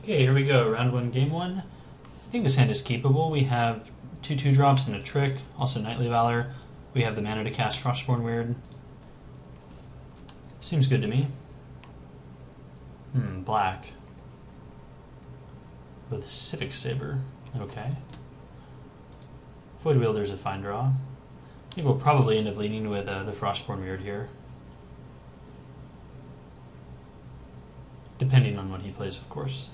Okay, here we go. Round one, game one. I think this hand is keepable. We have two 2-drops and a trick, also Knightly Valor. We have the mana to cast Frostborn Weird. Seems good to me. Black. With Civic Saber. Okay. Void Wielder's a fine draw. I think we'll probably end up leaning with the Frostborn Weird here. Depending on what he plays, of course.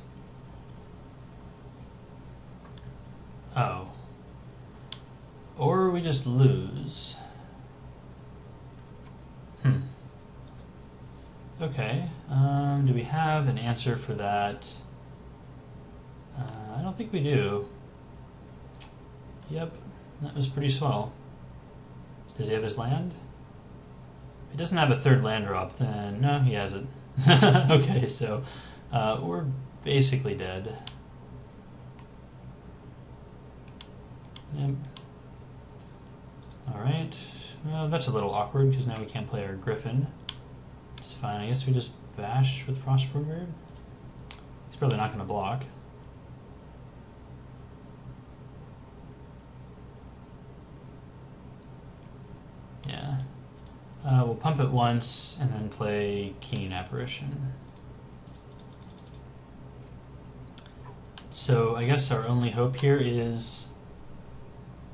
Oh. Or we just lose. Okay. Do we have an answer for that? I don't think we do. Yep, that was pretty swell. Does he have his land? If he doesn't have a third land drop, then no, he has it. Okay, so we're basically dead. Yep. Alright, well, that's a little awkward because now we can't play our Griffin. It's fine, I guess we just bash with Frostborn Weird. He's probably not going to block. Yeah. We'll pump it once and then play Keen Apparition. So I guess our only hope here is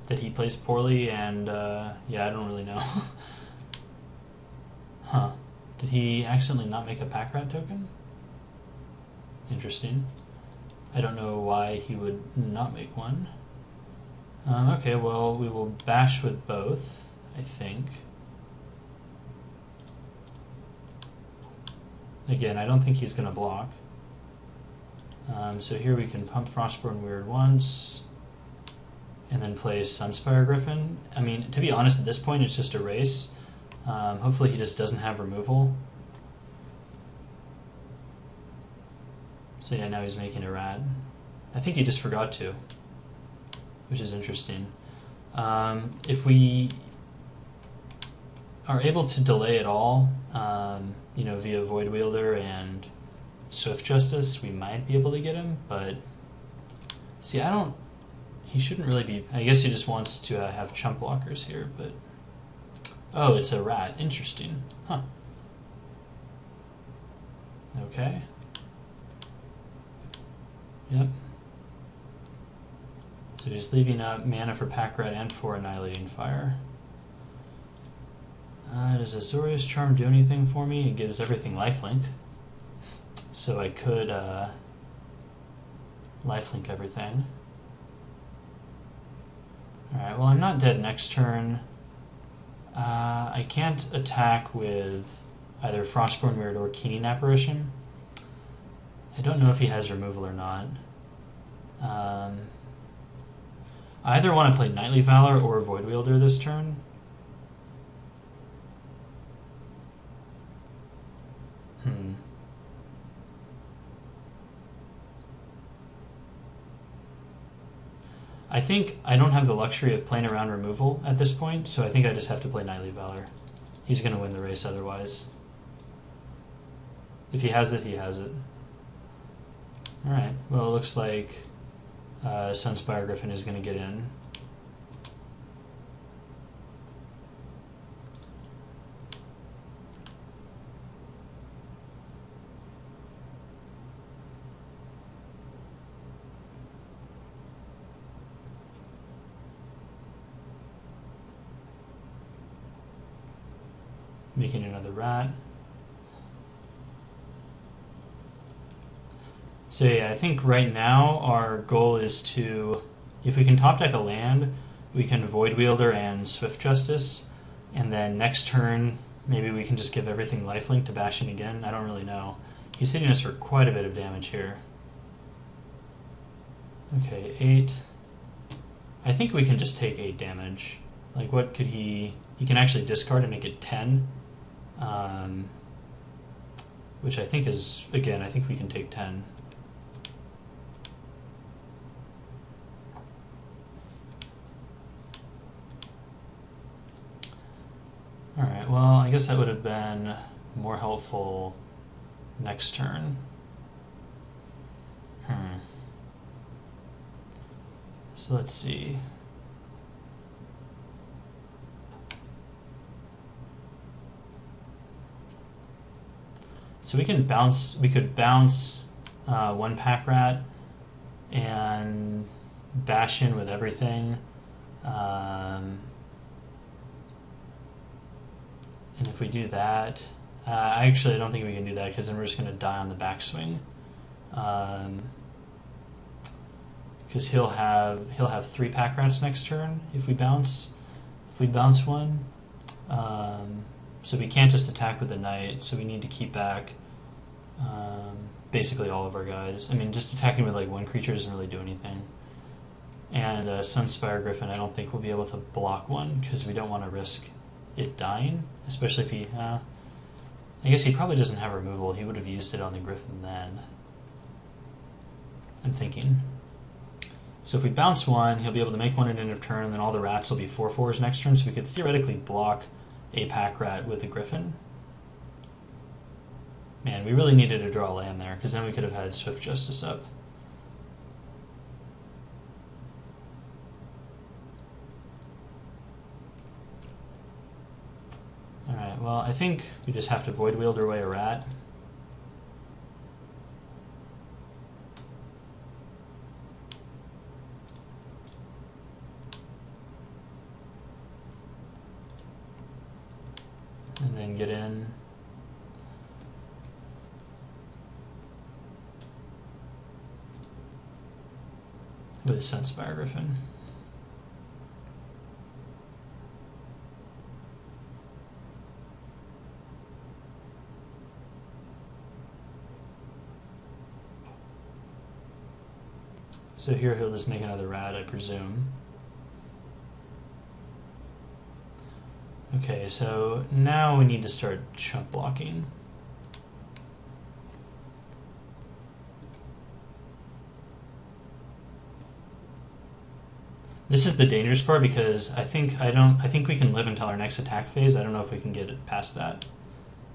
that he plays poorly, and yeah, I don't really know. Huh. Did he accidentally not make a pack rat token? Interesting. I don't know why he would not make one. Okay, well, we will bash with both, I think. Again, I don't think he's going to block. So here we can pump Frostborn Weird once, and then play Sunspire Griffin. I mean, to be honest, at this point, it's just a race. Hopefully he just doesn't have removal. So yeah, now he's making a rat. I think he just forgot to, which is interesting. If we are able to delay at all, you know, via Void Wielder and Swift Justice, we might be able to get him, but see, he shouldn't really be, I guess he just wants to have chump blockers here, but oh, it's a rat, interesting, huh. Okay. Yep. So he's leaving up mana for pack rat and for Annihilating Fire. Does Azorius Charm do anything for me? It gives everything lifelink. So I could lifelink everything. Alright, well, I'm not dead next turn. I can't attack with either Frostborn Weird or Keen Apparition. I don't know if he has removal or not. I either want to play Knightly Valor or Void Wielder this turn. I think I don't have the luxury of playing around removal at this point, so I think I just have to play Knightly Valor. He's going to win the race otherwise. If he has it, he has it. Alright, well, it looks like Sunspire Griffin is going to get in. Making another rat. So yeah, I think right now our goal is to, if we can top deck a land, we can Void Wielder and Swift Justice, and then next turn maybe we can just give everything lifelink to bash in again. I don't really know. He's hitting us for quite a bit of damage here. Okay, 8. I think we can just take 8 damage. Like, what could he can actually discard and make it 10. Which I think is, again, I think we can take 10. Alright, well, I guess that would have been more helpful next turn. So let's see. So we could bounce one pack rat and bash in with everything. And if we do that, I don't think we can do that because then we're just going to die on the backswing. Because he'll have 3 pack rats next turn if we bounce one. So we can't just attack with the knight, so we need to keep back basically all of our guys. I mean, just attacking with like one creature doesn't really do anything. And Sunspire Griffin, I don't think we'll be able to block one because we don't want to risk it dying, especially if he... I guess he probably doesn't have removal. He would have used it on the Griffin then. I'm thinking. So if we bounce one, he'll be able to make one at end of turn, and then all the rats will be 4/4s next turn, so we could theoretically block a pack rat with a Griffin. Man, we really needed to draw land there, because then we could have had Swift Justice up. Alright, well, I think we just have to Void Wielder away a rat. And then get in. With Sunspire Griffin. So here he'll just make another rat, I presume. Okay, so now we need to start chump blocking. This is the dangerous part because I think we can live until our next attack phase. I don't know if we can get it past that.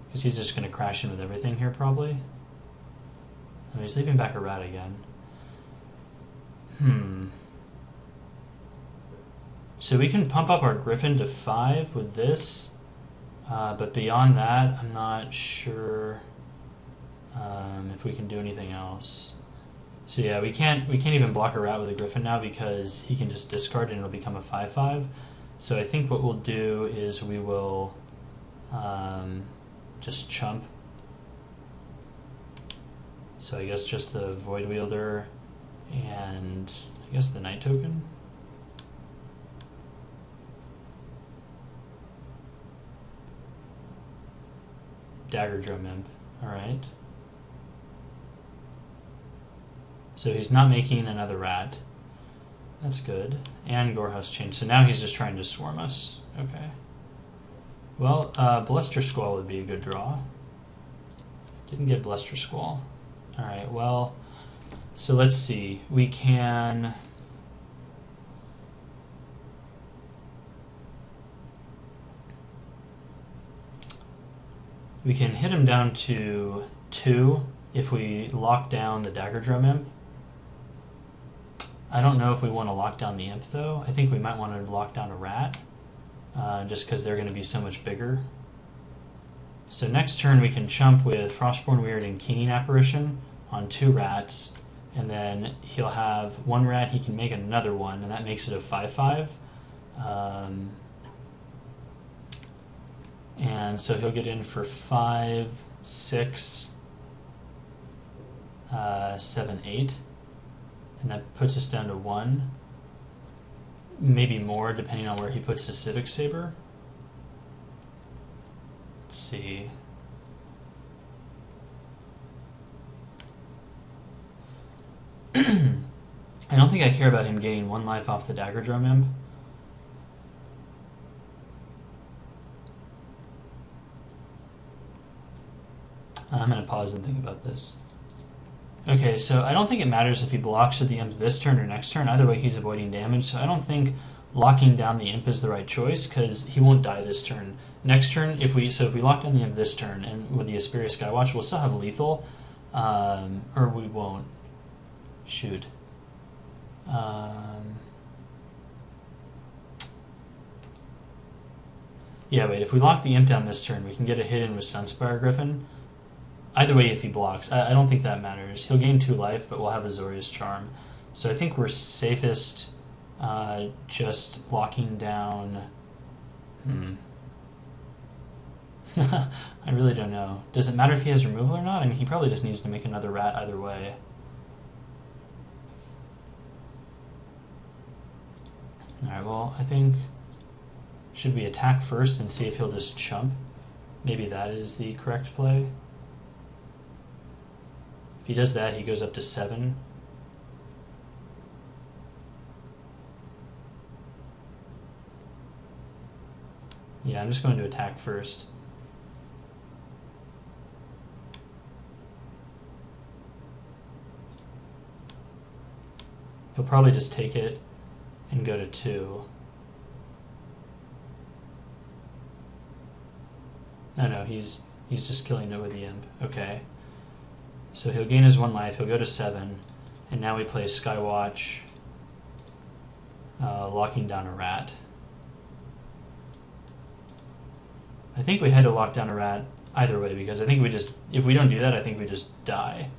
Because he's just going to crash in with everything here probably. Oh, he's leaving back a rat again. So we can pump up our Griffin to 5 with this, but beyond that, I'm not sure if we can do anything else. So yeah, we can't even block a rat with a Griffin now because he can just discard it and it'll become a 5/5. So I think what we'll do is we will just chump. So I guess just the Void Wielder and I guess the Knight token. Dagger Drum Imp. Alright. So he's not making another rat. That's good. And Gorehouse Chain. So now he's just trying to swarm us. Okay. Well, Bluster Squall would be a good draw. Didn't get Bluster Squall. Alright, well, so let's see. We can... We can hit him down to 2 if we lock down the Dagger Drum Imp. I don't know if we want to lock down the Imp though. I think we might want to lock down a rat, just because they're going to be so much bigger. So next turn we can chump with Frostborn Weird and Keening Apparition on 2 rats, and then he'll have 1 rat, he can make another one, and that makes it a 5/5. And so he'll get in for 5, 6, 7, 8, and that puts us down to 1, maybe more depending on where he puts the Civic Saber. Let's see. I don't think I care about him gaining 1 life off the Dagger Drum Imp. I'm going to pause and think about this. Okay, so I don't think it matters if he blocks with the Imp this turn or next turn. Either way, he's avoiding damage, so I don't think locking down the Imp is the right choice, because he won't die this turn. Next turn, if we lock down the Imp this turn, and with the Asperia Skywatch, we'll still have lethal, or we won't. Shoot. Yeah, wait, if we lock the Imp down this turn, we can get a hit in with Sunspire Griffin. Either way, if he blocks, I don't think that matters. He'll gain 2 life, but we'll have Azorius Charm. So I think we're safest just locking down... I really don't know. Does it matter if he has removal or not? I mean, he probably just needs to make another rat either way. Alright, well, I think... Should we attack first and see if he'll just chump? Maybe that is the correct play. If he does that, he goes up to 7. Yeah, I'm just going to attack first. He'll probably just take it and go to 2. No, he's just killing it with the Imp. Okay. So he'll gain his 1 life, he'll go to 7, and now we play Skywatch, locking down a rat. I think we had to lock down a rat either way, because I think if we don't do that, I think we just die.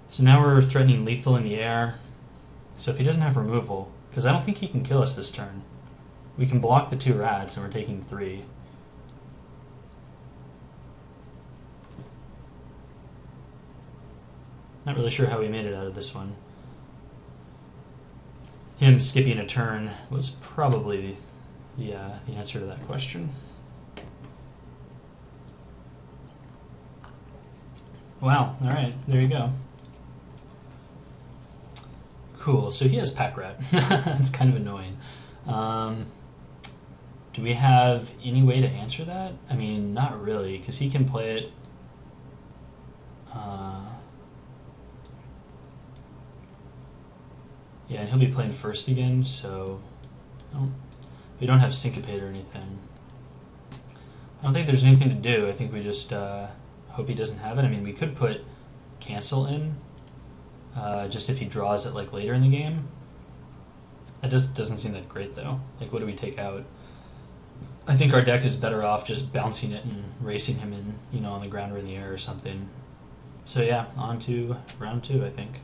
So now we're threatening lethal in the air. So if he doesn't have removal, because I don't think he can kill us this turn, we can block the 2 rats and we're taking 3. Not really sure how we made it out of this one. Him skipping a turn was probably the answer to that question. Wow, alright, there you go. Cool, so he has Pack Rat. It's kind of annoying. Do we have any way to answer that? I mean, not really, because he can play it... yeah, and he'll be playing first again, so... we don't have Syncopate or anything. I don't think there's anything to do. I think we just hope he doesn't have it. I mean, we could put Cancel in, just if he draws it like later in the game. That just doesn't seem that great though. Like, what do we take out? I think our deck is better off just bouncing it and racing him in, on the ground or in the air or something. So yeah, on to round 2, I think.